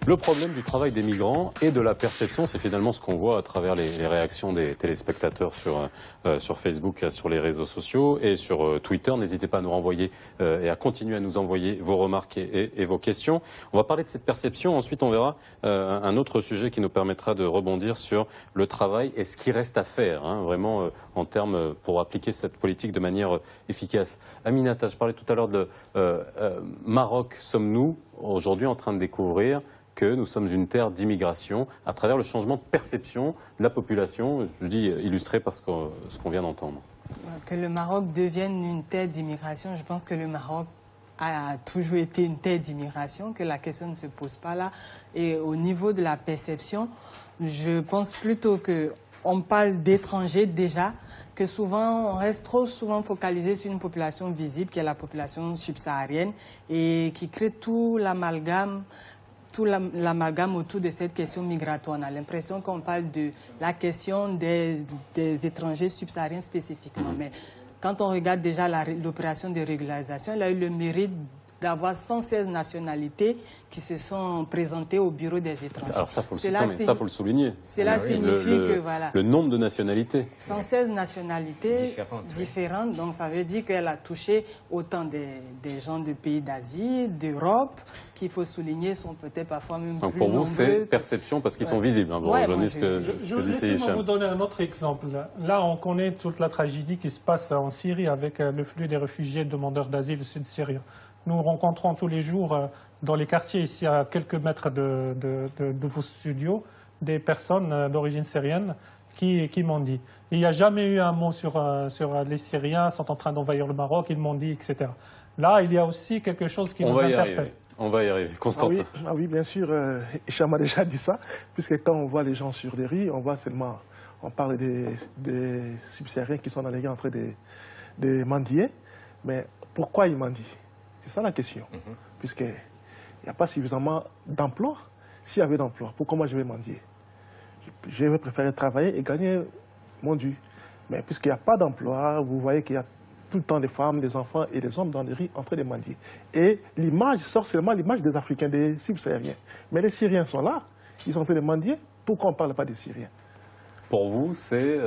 Le problème du travail des migrants et de la perception, c'est finalement ce qu'on voit à travers les réactions des téléspectateurs sur Facebook, sur les réseaux sociaux et sur Twitter. N'hésitez pas à nous renvoyer et à continuer à nous envoyer vos remarques et vos questions. On va parler de cette perception. Ensuite, on verra un autre sujet qui nous permettra de rebondir sur le travail et ce qui reste à faire, hein, vraiment en termes pour appliquer cette politique de manière efficace. Aminata, je parlais tout à l'heure de Maroc. Sommes-nous aujourd'hui en train de découvrir que nous sommes une terre d'immigration à travers le changement de perception de la population, je dis illustré par ce qu'on vient d'entendre. Que le Maroc devienne une terre d'immigration, je pense que le Maroc a toujours été une terre d'immigration, que la question ne se pose pas là. Et au niveau de la perception, je pense plutôt qu'on parle d'étrangers déjà, que souvent, on reste trop souvent focalisé sur une population visible, qui est la population subsaharienne, et qui crée tout l'amalgame autour de cette question migratoire. On a l'impression qu'on parle de la question des étrangers subsahariens spécifiquement. Mais quand on regarde déjà l'opération de régularisation, elle a eu le mérite d'avoir 116 nationalités qui se sont présentées au bureau des étrangers. Alors ça, faut le souligner. Cela signifie que, voilà, le nombre de nationalités. 116 nationalités différentes, donc ça veut dire qu'elle a touché autant des gens de pays d'Asie, d'Europe, qu'il faut souligner, sont peut-être parfois même donc plus pour nombreux. Vous, c'est perception parce qu'ils sont visibles. Hein, vous rejoignez ce que disait Hicham. Laissez-moi vous donner un autre exemple. Là, on connaît toute la tragédie qui se passe en Syrie avec le flux des réfugiés demandeurs d'asile sud-syriens. Nous rencontrons tous les jours dans les quartiers, ici à quelques mètres de vos studios, des personnes d'origine syrienne qui m'ont dit. Il n'y a jamais eu un mot sur les Syriens sont en train d'envahir le Maroc, ils m'ont dit, etc. Là, il y a aussi quelque chose qui nous interpelle. On va y arriver. Constantin. Oui, bien sûr, Hicham a déjà dit ça, puisque quand on voit les gens sur des rues, on parle des subsahariens qui sont dans les rues en train de mendier, mais pourquoi ils mendient? C'est ça la question. Puisqu'il n'y a pas suffisamment d'emplois. S'il y avait d'emplois, pourquoi moi je vais mendier? Je vais préférer travailler et gagner mon dû. Mais puisqu'il n'y a pas d'emploi, vous voyez qu'il y a tout le temps des femmes, des enfants et des hommes dans les rues en train de mendier. Et l'image sort seulement l'image des Africains, des subsahariens. Mais les Syriens sont là, ils sont en train de mendier. Pourquoi on ne parle pas des Syriens? Pour vous, c'est,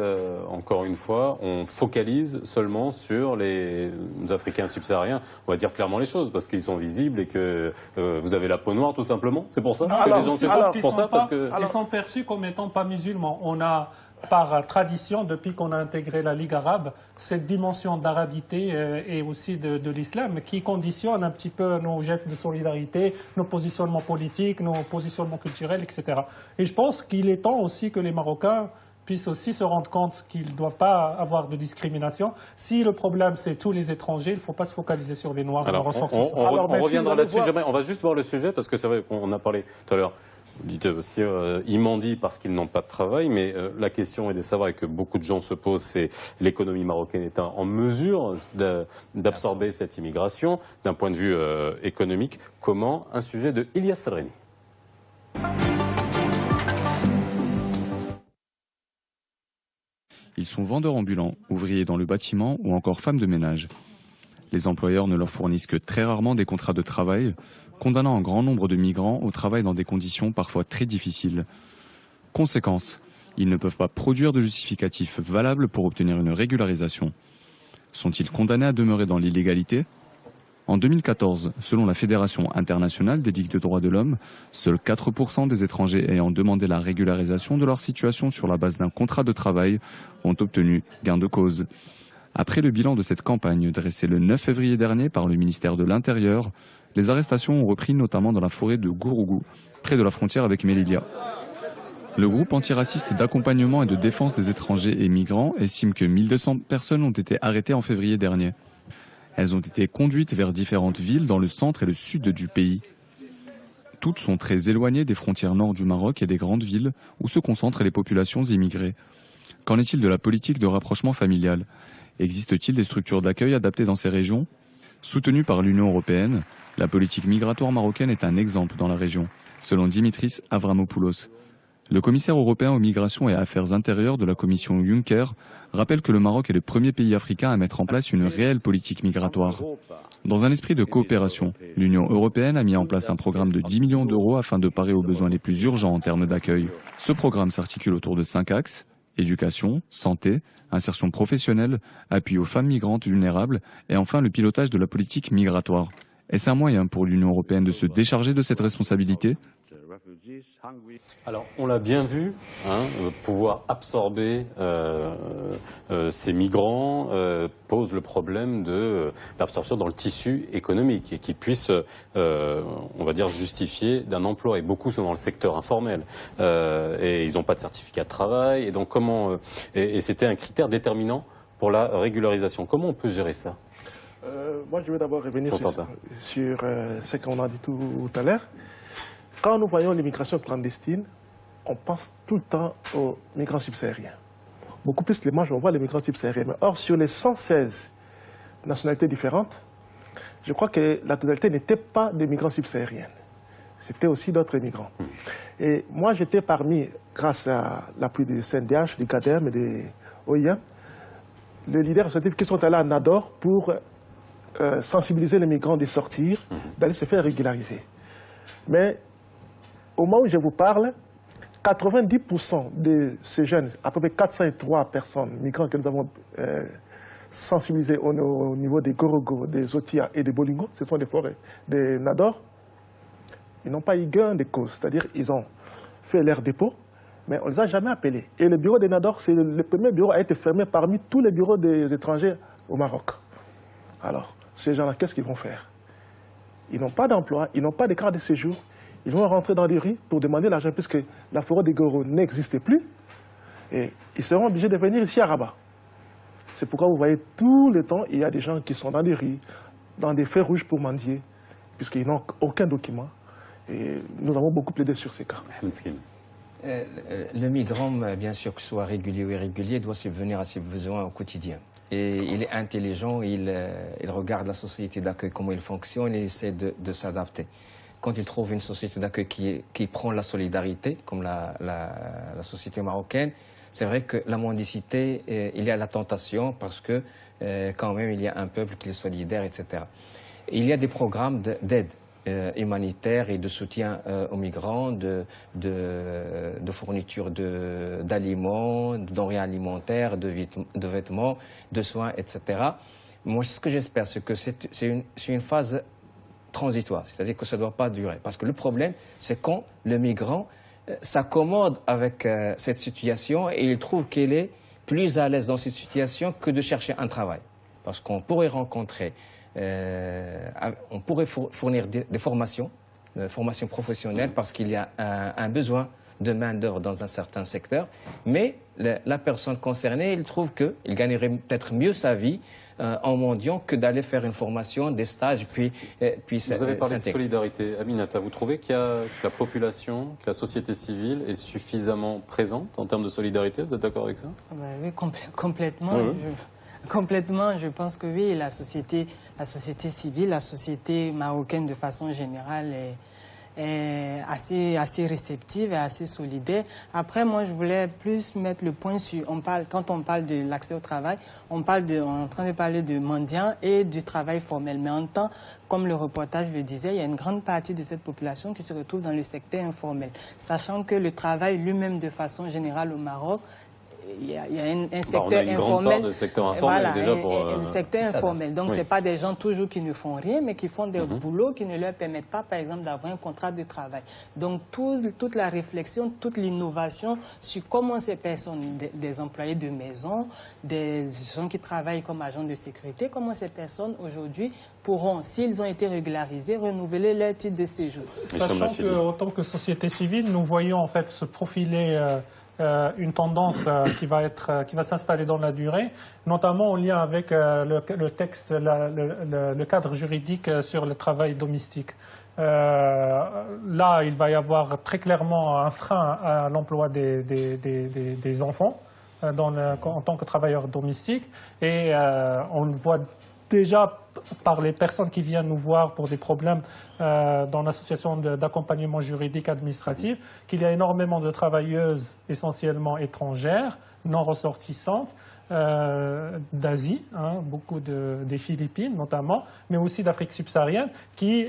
encore une fois, on focalise seulement sur les Africains subsahariens. On va dire clairement les choses, parce qu'ils sont visibles et que vous avez la peau noire, tout simplement. C'est pour ça que les gens ils sont perçus comme étant pas musulmans. On a, par tradition, depuis qu'on a intégré la Ligue arabe, cette dimension d'arabité et aussi de l'islam qui conditionne un petit peu nos gestes de solidarité, nos positionnements politiques, nos positionnements culturels, etc. Et je pense qu'il est temps aussi que les Marocains puissent aussi se rendre compte qu'ils ne doivent pas avoir de discrimination. Si le problème, c'est tous les étrangers, il ne faut pas se focaliser sur les Noirs. Alors, on reviendra là-dessus. On va juste voir le sujet, parce que c'est vrai qu'on a parlé tout à l'heure. Vous dites aussi, ils mendient parce qu'ils n'ont pas de travail, mais la question est de savoir, et que beaucoup de gens se posent, c'est l'économie marocaine est en mesure d'absorber cette immigration d'un point de vue économique. Comment? Un sujet de Ilyas Salreni. Ils sont vendeurs ambulants, ouvriers dans le bâtiment ou encore femmes de ménage. Les employeurs ne leur fournissent que très rarement des contrats de travail, condamnant un grand nombre de migrants au travail dans des conditions parfois très difficiles. Conséquence, ils ne peuvent pas produire de justificatifs valables pour obtenir une régularisation. Sont-ils condamnés à demeurer dans l'illégalité? En 2014, selon la Fédération internationale des ligues de droits de l'homme, seuls 4% des étrangers ayant demandé la régularisation de leur situation sur la base d'un contrat de travail ont obtenu gain de cause. Après le bilan de cette campagne dressé le 9 février dernier par le ministère de l'Intérieur, les arrestations ont repris notamment dans la forêt de Gourougou, près de la frontière avec Melilla. Le groupe antiraciste d'accompagnement et de défense des étrangers et migrants estime que 1200 personnes ont été arrêtées en février dernier. Elles ont été conduites vers différentes villes dans le centre et le sud du pays. Toutes sont très éloignées des frontières nord du Maroc et des grandes villes où se concentrent les populations immigrées. Qu'en est-il de la politique de rapprochement familial? Existe-t-il des structures d'accueil adaptées dans ces régions? Soutenue par l'Union européenne, la politique migratoire marocaine est un exemple dans la région, selon Dimitris Avramopoulos. Le commissaire européen aux migrations et affaires intérieures de la commission Juncker rappelle que le Maroc est le premier pays africain à mettre en place une réelle politique migratoire. Dans un esprit de coopération, l'Union européenne a mis en place un programme de 10 millions d'euros afin de parer aux besoins les plus urgents en termes d'accueil. Ce programme s'articule autour de 5 axes: éducation, santé, insertion professionnelle, appui aux femmes migrantes vulnérables et enfin le pilotage de la politique migratoire. Est-ce un moyen pour l'Union européenne de se décharger de cette responsabilité ? Alors, on l'a bien vu, pouvoir absorber ces migrants pose le problème de l'absorption dans le tissu économique et qui puisse, on va dire, justifier d'un emploi. Et beaucoup sont dans le secteur informel et ils n'ont pas de certificat de travail. Et donc, et c'était un critère déterminant pour la régularisation. Comment on peut gérer ça ? Moi, je vais d'abord revenir sur ce qu'on a dit tout à l'heure. Quand nous voyons l'immigration clandestine, on pense tout le temps aux migrants subsahariens. Beaucoup plus que moi, je vois les migrants subsahariens. Mais or, sur les 116 nationalités différentes, je crois que la totalité n'était pas des migrants subsahariens. C'était aussi d'autres migrants. Et moi, j'étais parmi, grâce à l'appui du CNDH, du CADEM et des OIM, les leaders associatifs qui sont allés à Nador pour sensibiliser les migrants de sortir, d'aller se faire régulariser. Mais au moment où je vous parle, 90% de ces jeunes, à peu près 403 personnes, migrants que nous avons sensibilisés au niveau des Gorogo, des Otia et des Bolingo, ce sont des forêts des Nador, ils n'ont pas eu gain de cause. C'est-à-dire qu'ils ont fait leur dépôt, mais on ne les a jamais appelés. Et le bureau des Nador, c'est le premier bureau à être fermé parmi tous les bureaux des étrangers au Maroc. Alors, ces gens-là, qu'est-ce qu'ils vont faire? Ils n'ont pas d'emploi, ils n'ont pas de carte de séjour. Ils vont rentrer dans les rues pour demander l'argent puisque la forêt des Goro n'existait plus. Et ils seront obligés de venir ici à Rabat. C'est pourquoi vous voyez tout le temps, il y a des gens qui sont dans les rues, dans des feux rouges pour mendier, puisqu'ils n'ont aucun document. Et nous avons beaucoup plaidé sur ces cas. Le migrant, bien sûr, que ce soit régulier ou irrégulier, doit subvenir à ses besoins au quotidien. Et il est intelligent, il regarde la société d'accueil, comment il fonctionne, et il essaie de s'adapter. Quand il trouve une société d'accueil qui prend la solidarité, comme la société marocaine, c'est vrai que la mendicité, il y a la tentation parce que quand même il y a un peuple qui est solidaire, etc. Il y a des programmes d'aide humanitaire et de soutien aux migrants, de fourniture d'aliments, de denrées alimentaires, de vêtements, de soins, etc. Moi, ce que j'espère, c'est que c'est une phase transitoire, c'est-à-dire que ça ne doit pas durer. Parce que le problème, c'est quand le migrant s'accommode avec cette situation et il trouve qu'il est plus à l'aise dans cette situation que de chercher un travail. Parce qu'on pourrait rencontrer, on pourrait fournir des formations professionnelles parce qu'il y a un besoin de main-d'œuvre dans un certain secteur, mais la personne concernée, il trouve qu'il gagnerait peut-être mieux sa vie en mendiant que d'aller faire une formation, des stages, puis Vous avez parlé de solidarité. Aminata, vous trouvez que la population, que la société civile est suffisamment présente en termes de solidarité? Vous êtes d'accord avec ça? Oui, complètement. Complètement, je pense que oui, la société civile, la société marocaine de façon générale est assez réceptive et assez solidaire. Après, moi, je voulais plus mettre le point sur... Quand on parle de l'accès au travail, on est en train de parler de mendiants et du travail formel. Mais en temps, comme le reportage le disait, il y a une grande partie de cette population qui se retrouve dans le secteur informel. Sachant que le travail lui-même, de façon générale au Maroc, il y a un secteur on a une informel. Grande part de secteur informel, voilà, déjà un secteur informel. Donc, oui. c'est pas des gens toujours qui ne font rien, mais qui font des boulots qui ne leur permettent pas, par exemple, d'avoir un contrat de travail. Donc, toute la réflexion, toute l'innovation sur comment ces personnes, des employés de maison, des gens qui travaillent comme agents de sécurité, comment ces personnes, aujourd'hui, pourront, s'ils ont été régularisés, renouveler leur titre de séjour. Sachant qu'en tant que société civile, nous voyons en fait se profiler une tendance qui va s'installer dans la durée, notamment en lien avec le texte, le cadre juridique sur le travail domestique. Là, il va y avoir très clairement un frein à l'emploi des enfants en tant que travailleurs domestiques, et on voit déjà par les personnes qui viennent nous voir pour des problèmes dans l'association d'accompagnement juridique administratif, qu'il y a énormément de travailleuses essentiellement étrangères, non ressortissantes, d'Asie, beaucoup des Philippines notamment, mais aussi d'Afrique subsaharienne, qui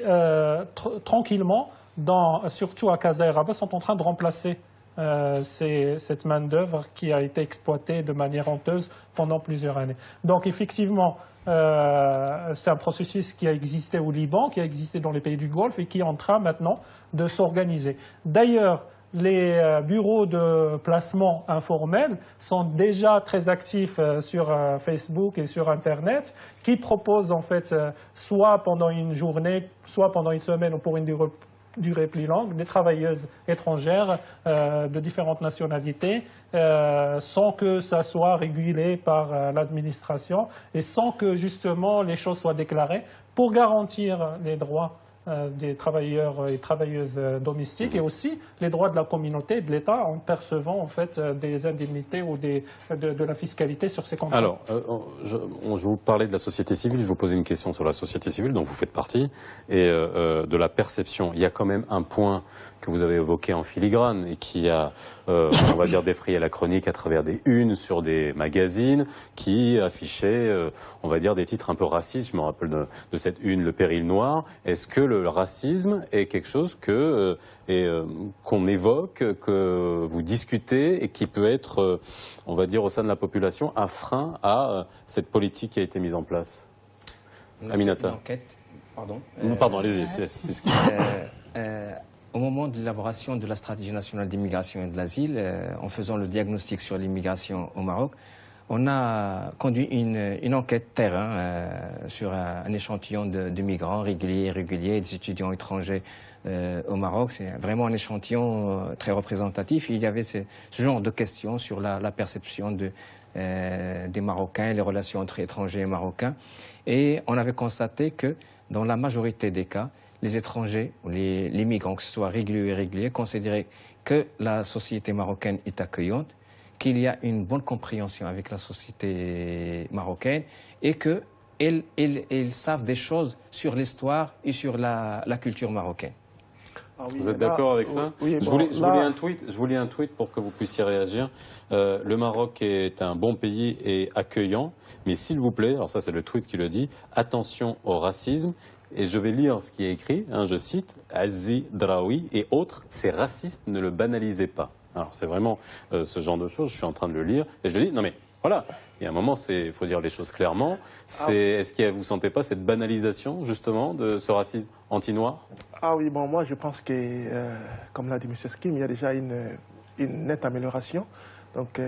tranquillement, surtout à Casa et Rabat, sont en train de remplacer cette main-d'œuvre qui a été exploitée de manière honteuse pendant plusieurs années. Donc effectivement, c'est un processus qui a existé au Liban, qui a existé dans les pays du Golfe et qui est en train maintenant de s'organiser. D'ailleurs, les bureaux de placement informels sont déjà très actifs sur Facebook et sur Internet, qui proposent en fait soit pendant une journée, soit pendant une semaine ou pour une durée plus longue, des travailleuses étrangères de différentes nationalités, sans que ça soit régulé par l'administration et sans que justement les choses soient déclarées, pour garantir les droits des travailleurs et travailleuses domestiques et aussi les droits de la communauté et de l'État en percevant en fait des indemnités ou de la fiscalité sur ces contrats. Alors, je vous parlais de la société civile, je vous posais une question sur la société civile dont vous faites partie et de la perception. Il y a quand même un point que vous avez évoqué en filigrane et qui a, on va dire, défrayé la chronique à travers des unes sur des magazines qui affichaient, on va dire, des titres un peu racistes. Je me rappelle de cette une, le péril noir. Est-ce que le racisme est quelque chose qu'on évoque, que vous discutez et qui peut être, on va dire, au sein de la population, un frein à cette politique qui a été mise en place? Aminata. Pardon, allez-y. Au moment de l'élaboration de la stratégie nationale d'immigration et de l'asile, en faisant le diagnostic sur l'immigration au Maroc, on a conduit une enquête terrain sur un échantillon de migrants réguliers et irréguliers, des étudiants étrangers au Maroc. C'est vraiment un échantillon très représentatif. Il y avait ce genre de questions sur la perception des Marocains, les relations entre étrangers et Marocains. Et on avait constaté que dans la majorité des cas, les étrangers, ou les migrants, que ce soit réguliers ou irréguliers, considéraient que la société marocaine est accueillante, qu'il y a une bonne compréhension avec la société marocaine et qu'ils savent des choses sur l'histoire et sur la culture marocaine. Ah oui, vous êtes d'accord avec ça? Oui, je vous lis un tweet pour que vous puissiez réagir. Le Maroc est un bon pays et accueillant, mais s'il vous plaît, alors ça c'est le tweet qui le dit, attention au racisme. Et je vais lire ce qui est écrit, je cite, Aziz Draoui et autres, c'est raciste, ne le banalisez pas. Alors c'est vraiment ce genre de choses, je suis en train de le lire, et je le dis, non mais voilà, il y a un moment, il faut dire les choses clairement. Est-ce que vous ne sentez pas cette banalisation, justement, de ce racisme anti-noir? Ah oui, bon, moi je pense que, comme l'a dit M. Skim, il y a déjà une nette amélioration. Donc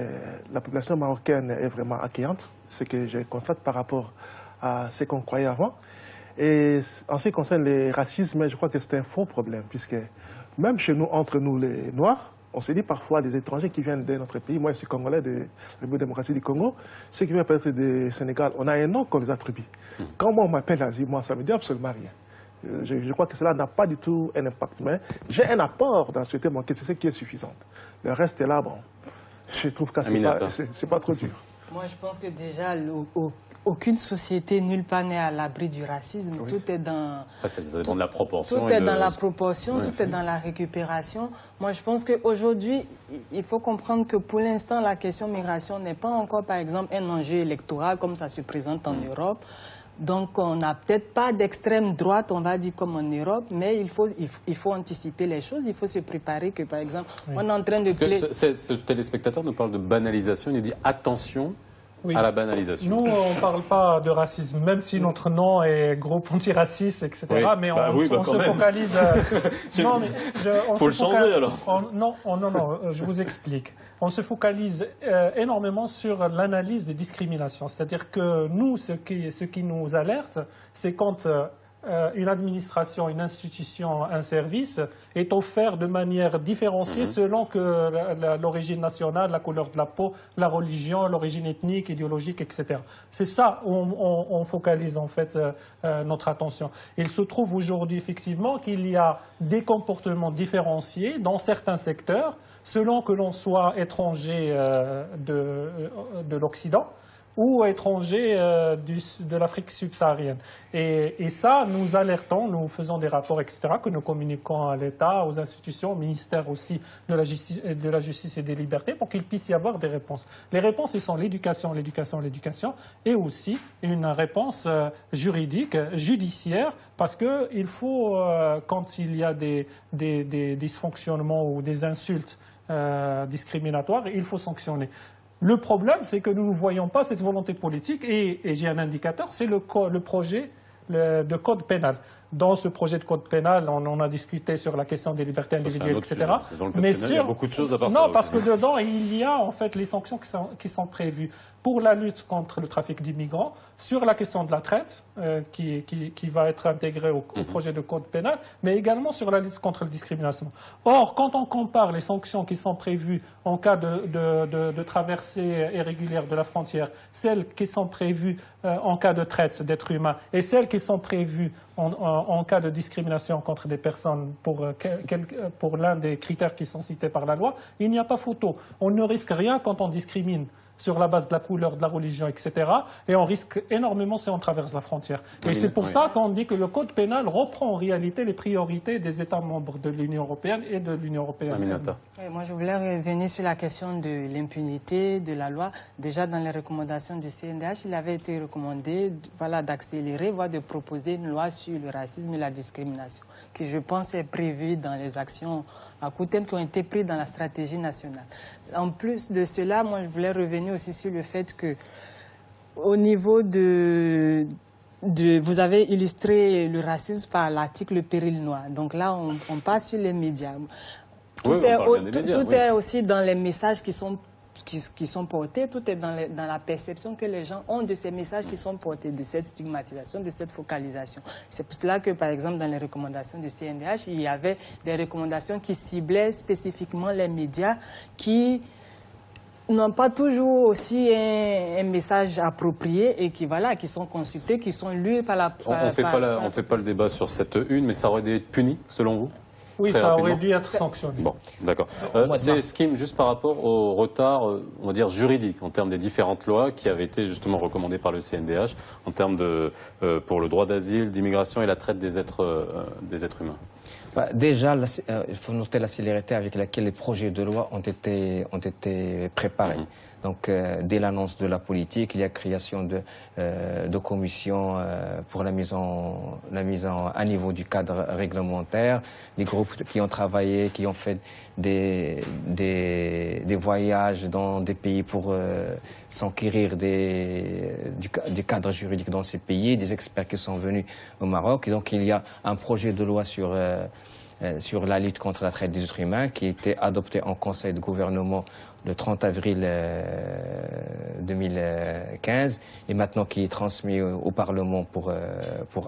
la population marocaine est vraiment accueillante, ce que je constate par rapport à ce qu'on croyait avant. Et en ce qui concerne les racismes, je crois que c'est un faux problème, puisque même chez nous, entre nous les Noirs, on se dit parfois des étrangers qui viennent de notre pays. Moi, je suis congolais de la République démocratique du Congo. Ceux qui viennent peut-être du Sénégal, on a un nom qu'on les attribue. Quand moi, on m'appelle Asie, moi, ça ne me dit absolument rien. Je crois que cela n'a pas du tout un impact. Mais j'ai un apport dans ce thème, c'est ce qui est suffisant. Le reste est là, bon. Je trouve que c'est pas trop dur. Moi, je pense que déjà, aucune société, nulle part n'est à l'abri du racisme. Oui. Tout est dans... Ça dépend de la proportion. Tout est dans la proportion, tout est dans la récupération. Moi, je pense qu'aujourd'hui, il faut comprendre que pour l'instant, la question migration n'est pas encore, par exemple, un enjeu électoral comme ça se présente en Europe. Donc, on n'a peut-être pas d'extrême droite, on va dire, comme en Europe, mais il faut anticiper les choses, il faut se préparer que, par exemple, on est en train de... Ce téléspectateur nous parle de banalisation, il nous dit attention... Oui. À la banalisation. Nous, on ne parle pas de racisme, même si notre nom est groupe antiraciste, etc. Oui. Mais on se focalise... non, mais faut le changer, alors. Non, je vous explique. On se focalise énormément sur l'analyse des discriminations. C'est-à-dire que nous, ce qui nous alerte, c'est quand... une administration, une institution, un service est offert de manière différenciée selon que l'origine nationale, la couleur de la peau, la religion, l'origine ethnique, idéologique, etc. C'est ça où on focalise en fait notre attention. Il se trouve aujourd'hui effectivement qu'il y a des comportements différenciés dans certains secteurs selon que l'on soit étranger de l'Occident ou étrangers de l'Afrique subsaharienne. Et ça, nous alertons, nous faisons des rapports, etc., que nous communiquons à l'État, aux institutions, au ministère aussi de la justice et des libertés, pour qu'il puisse y avoir des réponses. Les réponses, ils sont l'éducation, l'éducation, l'éducation, et aussi une réponse juridique, judiciaire, parce qu'il faut, quand il y a des dysfonctionnements ou des insultes discriminatoires, il faut sanctionner. Le problème, c'est que nous ne voyons pas cette volonté politique et j'ai un indicateur, c'est le projet de code pénal. Dans ce projet de code pénal, on a discuté sur la question des libertés individuelles, etc. Dans le code pénal, il y a beaucoup de choses à part ça. Non, parce que dedans, il y a en fait les sanctions qui sont prévues pour la lutte contre le trafic d'immigrants, sur la question de la traite, qui va être intégrée au projet de code pénal, mais également sur la lutte contre la discrimination. Or, quand on compare les sanctions qui sont prévues en cas de traversée irrégulière de la frontière, celles qui sont prévues en cas de traite d'êtres humains et celles qui sont prévues en cas de discrimination contre des personnes pour l'un des critères qui sont cités par la loi, il n'y a pas photo. On ne risque rien quand on discrimine sur la base de la couleur, de la religion, etc. Et on risque énormément si on traverse la frontière. Et c'est pour ça qu'on dit que le code pénal reprend en réalité les priorités des États membres de l'Union européenne et de l'Union européenne. Aminata. Moi, je voulais revenir sur la question de l'impunité de la loi. Déjà, dans les recommandations du CNDH, il avait été recommandé d'accélérer, voire de proposer une loi sur le racisme et la discrimination, qui, je pense, est prévue dans les actions à court terme qui ont été prises dans la stratégie nationale. En plus de cela, moi, je voulais revenir aussi sur le fait que, au niveau vous avez illustré le racisme par l'article Péril noir. Donc là, on passe sur les médias. Tout est aussi dans les messages qui sont portés, tout est dans la perception que les gens ont de ces messages qui sont portés, de cette stigmatisation, de cette focalisation. C'est pour cela que, par exemple, dans les recommandations du CNDH, il y avait des recommandations qui ciblaient spécifiquement les médias qui n'ont pas toujours aussi un message approprié et qui sont consultés, qui sont lus par la... On ne fait pas le débat sur cette une, mais ça aurait dû être puni, selon vous? Oui, ça aurait dû être sanctionné. Bon, d'accord. C'est Skim, juste par rapport au retard, on va dire, juridique, en termes des différentes lois qui avaient été justement recommandées par le CNDH, en termes pour le droit d'asile, d'immigration et la traite des êtres humains. Déjà, il faut noter la célérité avec laquelle les projets de loi ont été préparés. Donc, dès l'annonce de la politique, il y a création de commissions pour la mise à niveau du cadre réglementaire. Les groupes qui ont travaillé, qui ont fait des voyages dans des pays pour s'enquérir du cadre juridique dans ces pays, des experts qui sont venus au Maroc. Et donc, il y a un projet de loi sur la lutte contre la traite des êtres humains qui a été adopté en Conseil de gouvernement le 30 avril 2015 et maintenant qui est transmis au Parlement pour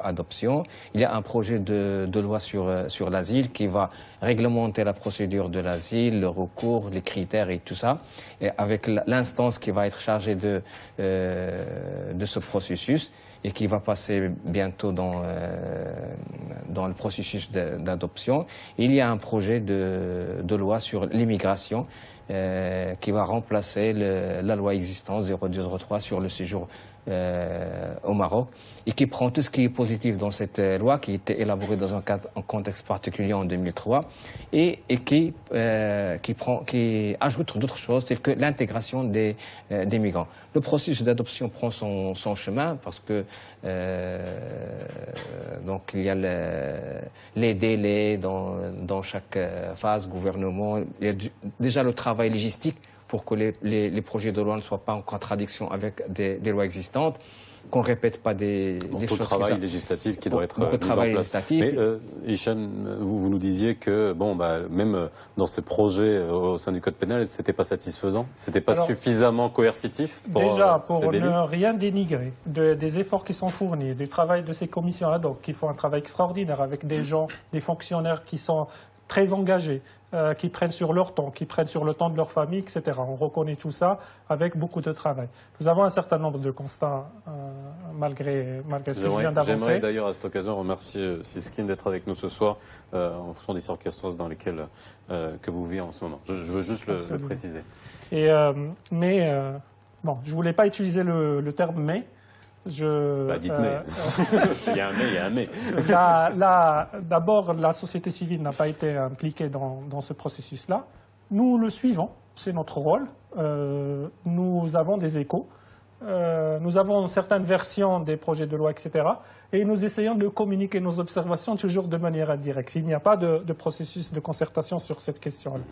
adoption. Il y a un projet de loi sur l'asile qui va réglementer la procédure de l'asile, le recours, les critères et tout ça, et avec l'instance qui va être chargée de ce processus et qui va passer bientôt dans le processus d'adoption. Il y a un projet de loi sur l'immigration qui va remplacer la loi existante 0203 sur le séjour au Maroc et qui prend tout ce qui est positif dans cette loi qui a été élaborée dans un contexte particulier en 2003 et qui ajoute d'autres choses telles que l'intégration des migrants. Le processus d'adoption prend son chemin parce que donc il y a les délais dans chaque phase gouvernement. Il y a déjà le travail légistique pour que les projets de loi ne soient pas en contradiction avec des lois existantes, qu'on ne répète pas des choses. Beaucoup de travail législatif qui doit être mis en place. Mais Hicham, vous nous disiez que même dans ces projets au sein du Code pénal, c'était pas satisfaisant, c'était pas suffisamment coercitif pour ne rien dénigrer des efforts qui sont fournis, du travail de ces commissions ad hoc qui font un travail extraordinaire avec des gens, des fonctionnaires qui sont très engagés, qui prennent sur leur temps, qui prennent sur le temps de leur famille, etc. On reconnaît tout ça avec beaucoup de travail. Nous avons un certain nombre de constats malgré ce que je viens d'avancer. J'aimerais d'ailleurs à cette occasion remercier Skim d'être avec nous ce soir en fonction des circonstances dans lesquelles que vous vivez en ce moment. Je veux juste le préciser. bon, je ne voulais pas utiliser le terme mais. Dites mais. Il y a un mais, il y a un mais. D'abord, la société civile n'a pas été impliquée dans ce processus-là. Nous le suivons, c'est notre rôle. Nous avons des échos. Nous avons certaines versions des projets de loi, etc. Et nous essayons de communiquer nos observations toujours de manière indirecte. Il n'y a pas de processus de concertation sur cette question-là.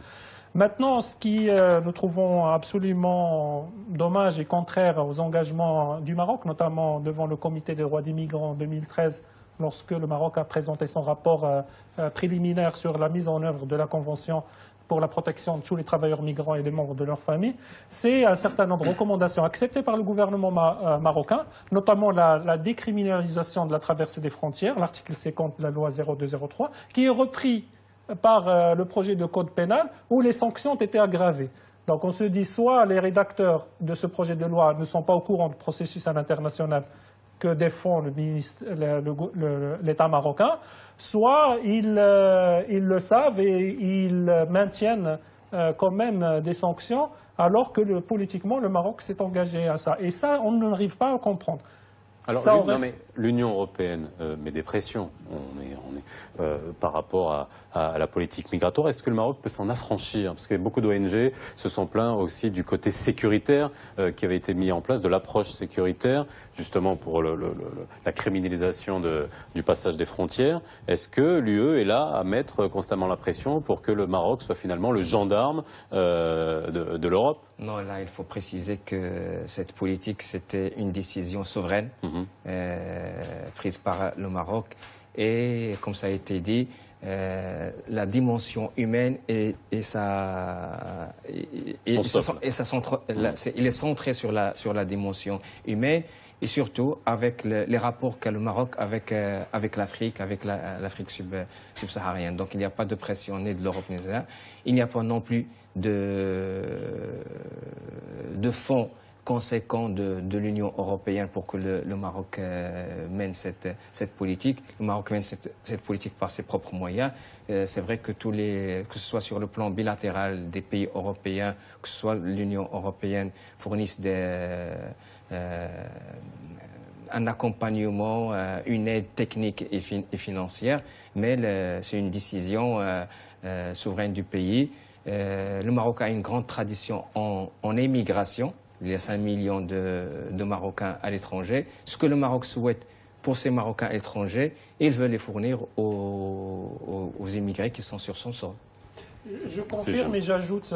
Maintenant, ce qui nous trouvons absolument dommage et contraire aux engagements du Maroc, notamment devant le Comité des droits des migrants en 2013, lorsque le Maroc a présenté son rapport préliminaire sur la mise en œuvre de la Convention pour la protection de tous les travailleurs migrants et des membres de leur famille, c'est un certain nombre de recommandations acceptées par le gouvernement marocain, notamment la décriminalisation de la traversée des frontières, l'article 50 de la loi 0203, qui est repris par le projet de code pénal où les sanctions ont été aggravées. Donc on se dit soit les rédacteurs de ce projet de loi ne sont pas au courant du processus à l'international que défend l'État marocain, soit ils le savent et ils maintiennent quand même des sanctions alors que politiquement le Maroc s'est engagé à ça. Et ça, on n'arrive pas à comprendre. Alors, non, mais l'Union européenne met des pressions par rapport à la politique migratoire. Est-ce que le Maroc peut s'en affranchir? Parce que beaucoup d'ONG se sont plaints aussi du côté sécuritaire qui avait été mis en place, de l'approche sécuritaire, justement pour la criminalisation du passage des frontières. Est-ce que l'UE est là à mettre constamment la pression pour que le Maroc soit finalement le gendarme de l'Europe? Non, là, il faut préciser que cette politique, c'était une décision souveraine prise par le Maroc. Et, comme ça a été dit, la dimension humaine il est centré sur la dimension humaine et surtout avec les rapports qu'a le Maroc avec l'Afrique, avec l'Afrique subsaharienne. Donc il n'y a pas de pression ni de l'Europe ni de là. Il n'y a pas non plus de fonds conséquents de l'Union européenne pour que le Maroc mène cette politique. Le Maroc mène cette politique par ses propres moyens. C'est vrai que que ce soit sur le plan bilatéral des pays européens, que ce soit l'Union européenne, fournissent un accompagnement, une aide technique et financière, mais c'est une décision souveraine du pays. Le Maroc a une grande tradition en émigration. Il y a 5 millions de Marocains à l'étranger. Ce que le Maroc souhaite pour ces Marocains étrangers, il veut les fournir aux immigrés qui sont sur son sol. Je confirme et j'ajoute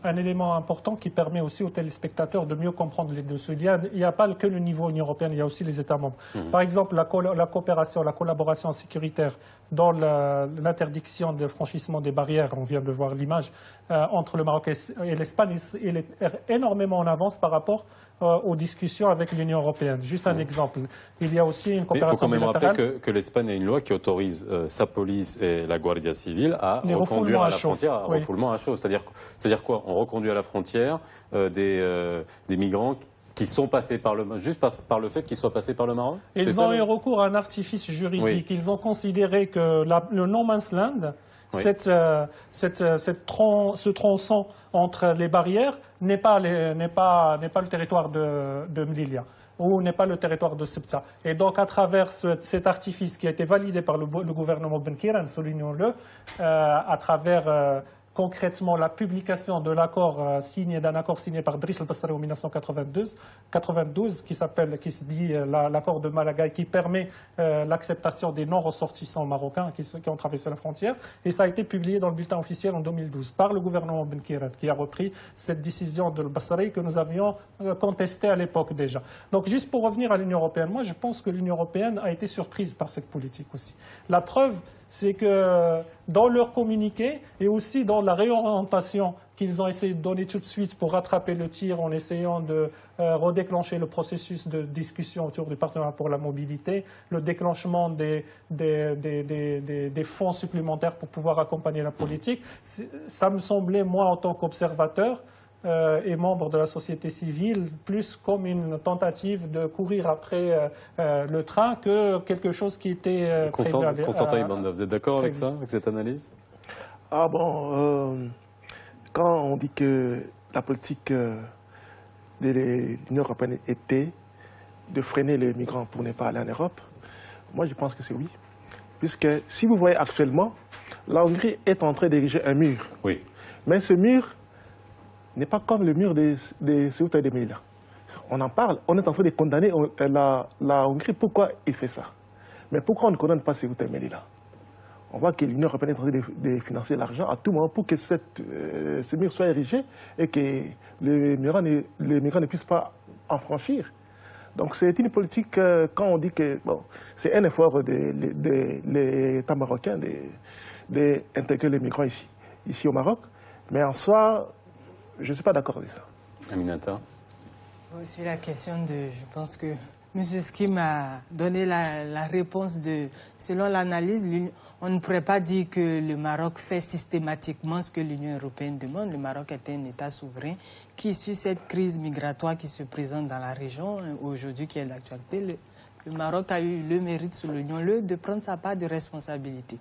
un élément important qui permet aussi aux téléspectateurs de mieux comprendre les deux. Il n'y a pas que le niveau Union européenne, il y a aussi les États membres. Par exemple, la coopération, la collaboration sécuritaire dans l'interdiction de franchissement des barrières, on vient de voir l'image, entre le Maroc et l'Espagne, il est énormément en avance par rapport aux discussions avec l'Union européenne. Juste un exemple. Il y a aussi une coopération bilatérale. Il faut quand même rappeler que l'Espagne a une loi qui autorise sa police et la Guardia Civile à reconduire à la frontière, à refoulement à chaud. C'est-à-dire quoi? On reconduit à la frontière des migrants qui sont passés juste par le fait qu'ils soient passés par le Maroc? Ils ont eu recours à un artifice juridique. Oui. Ils ont considéré que le no man's land, oui, ce tronçon entre les barrières n'est pas le territoire de Melilla ou n'est pas le territoire de Ceuta. Et donc, à travers cet artifice qui a été validé par le gouvernement Benkiran, soulignons-le, à travers concrètement la publication d'un accord signé par Driss el-Bassari en 1992, qui se dit l'accord de Malaga, qui permet l'acceptation des non-ressortissants marocains qui ont traversé la frontière. Et ça a été publié dans le bulletin officiel en 2012 par le gouvernement Benkiran, qui a repris cette décision de el-Bassari que nous avions contestée à l'époque déjà. Donc juste pour revenir à l'Union européenne, moi je pense que l'Union européenne a été surprise par cette politique aussi. La preuve, c'est que dans leur communiqué et aussi dans la réorientation qu'ils ont essayé de donner tout de suite pour rattraper le tir en essayant de redéclencher le processus de discussion autour du partenariat pour la mobilité, le déclenchement des fonds supplémentaires pour pouvoir accompagner la politique, ça me semblait, moi, en tant qu'observateur, et membre de la société civile, plus comme une tentative de courir après le train que quelque chose qui était prévu. Constantin Ibanda, vous êtes d'accord avec ça, avec cette analyse? Ah bon, quand on dit que la politique l'Union européenne était de freiner les migrants pour ne pas aller en Europe? Moi, je pense que c'est oui. Puisque si vous voyez actuellement, la Hongrie est en train d'ériger un mur. Oui. Mais ce mur n'est pas comme le mur de Ceuta et de Melilla. On en parle, on est en train de condamner la Hongrie. Pourquoi il fait ça? Mais pourquoi on ne condamne pas Ceuta et Melilla? On voit que l'Union européenne est en train de financer l'argent à tout moment pour que ce mur soit érigé et que les migrants ne puissent pas en franchir. Donc c'est une politique, quand on dit que bon, c'est un effort de l'État marocain d'intégrer les migrants ici au Maroc, mais en soi, je ne suis pas d'accord avec ça. Aminata? Sur la question je pense que M. Skim a donné la réponse selon l'analyse, on ne pourrait pas dire que le Maroc fait systématiquement ce que l'Union européenne demande. Le Maroc est un État souverain qui, sur cette crise migratoire qui se présente dans la région, aujourd'hui qui est l'actualité, le Maroc a eu le mérite, soulignons-le, de prendre sa part de responsabilité.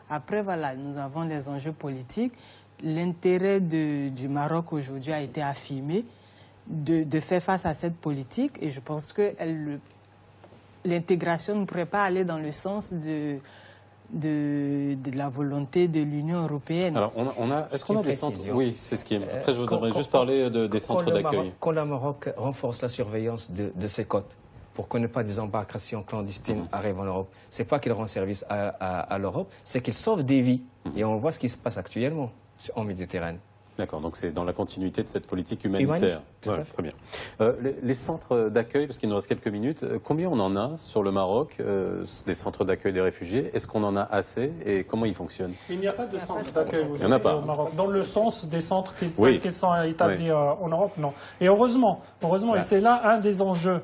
Après, voilà, nous avons les enjeux politiques. L'intérêt du Maroc aujourd'hui a été affirmé de faire face à cette politique et je pense que l'intégration ne pourrait pas aller dans le sens de la volonté de l'Union européenne. Alors, est-ce qu'on a des centres? Oui, c'est ce qui est. Après, je voudrais juste parler des centres d'accueil. Quand le Maroc renforce la surveillance de ses côtes pour que ne pas des embarcations clandestines arrivent en Europe, c'est pas qu'il rend service à l'Europe, c'est qu'il sauve des vies. Et on voit ce qui se passe actuellement en Méditerranée. D'accord, donc c'est dans la continuité de cette politique humanitaire. Ouais, très bien. Les centres d'accueil, parce qu'il nous reste quelques minutes, combien on en a sur le Maroc, des centres d'accueil des réfugiés? Est-ce qu'on en a assez et comment ils fonctionnent? Il n'y a pas de centre d'accueil au Maroc. Dans le sens des centres qui sont établis en Europe, non. Et heureusement, et c'est là un des enjeux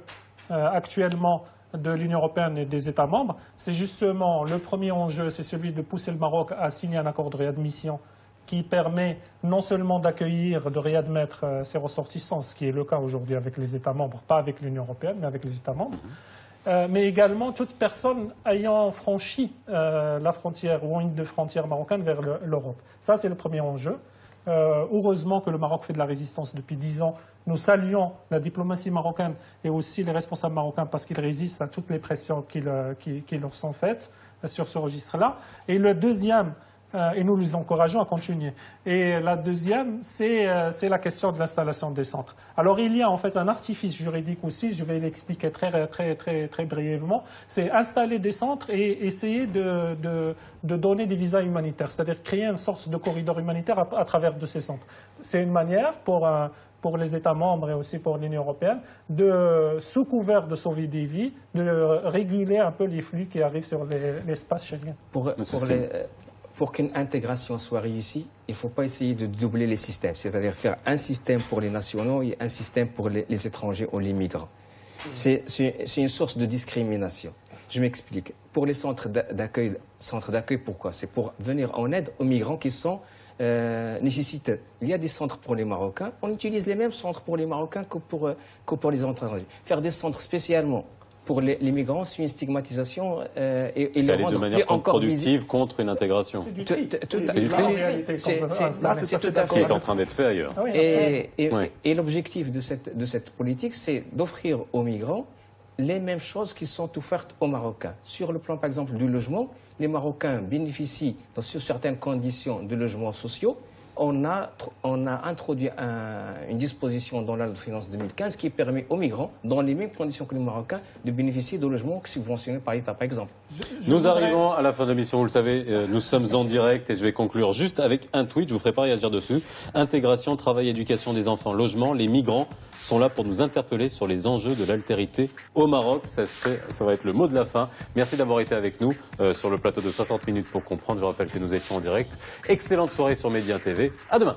actuellement de l'Union européenne et des États membres, c'est justement le premier enjeu, c'est celui de pousser le Maroc à signer un accord de réadmission qui permet non seulement d'accueillir, de réadmettre ses ressortissants, ce qui est le cas aujourd'hui avec les États membres, pas avec l'Union européenne, mais avec les États membres, mais également toute personne ayant franchi la frontière ou une de frontières marocaines vers l'Europe. Ça, c'est le premier enjeu. Heureusement que le Maroc fait de la résistance depuis 10 ans. Nous saluons la diplomatie marocaine et aussi les responsables marocains parce qu'ils résistent à toutes les pressions qui leur sont faites sur ce registre-là. Et le deuxième, et nous les encourageons à continuer. Et la deuxième, c'est la question de l'installation des centres. Alors il y a en fait un artifice juridique aussi, je vais l'expliquer très brièvement, c'est installer des centres et essayer de donner des visas humanitaires, c'est-à-dire créer une sorte de corridor humanitaire à travers de ces centres. C'est une manière pour les États membres et aussi pour l'Union européenne, sous couvert de sauver des vies, de réguler un peu les flux qui arrivent sur l'espace Schengen. Pour qu'une intégration soit réussie, il ne faut pas essayer de doubler les systèmes, c'est-à-dire faire un système pour les nationaux et un système pour les étrangers ou les migrants. C'est une source de discrimination. Je m'explique. Pour les centres d'accueil, pourquoi? C'est pour venir en aide aux migrants qui sont nécessiteux. Il y a des centres pour les Marocains, on utilise les mêmes centres pour les Marocains que pour les étrangers. Faire des centres spécialement pour les migrants, c'est une stigmatisation et le rendre de manière contre-productive contre une intégration. C'est du tri. C'est tout à fait. Qui est en train d'être fait ailleurs. Et l'objectif de cette politique, c'est d'offrir aux migrants les mêmes choses qui sont offertes aux Marocains. Sur le plan, par exemple, du logement, les Marocains bénéficient, sur certaines conditions, de logements sociaux. On a introduit une disposition dans la loi de finances 2015 qui permet aux migrants, dans les mêmes conditions que les Marocains, de bénéficier de logements subventionnés par l'État, par exemple. Nous arrivons à la fin de l'émission, vous le savez, nous sommes en direct et je vais conclure juste avec un tweet, je vous ferai pas réagir dessus. Intégration, travail, éducation des enfants, logement, les migrants sont là pour nous interpeller sur les enjeux de l'altérité au Maroc. Ça va être le mot de la fin. Merci d'avoir été avec nous sur le plateau de 60 minutes pour comprendre. Je rappelle que nous étions en direct. Excellente soirée sur Média TV. À demain.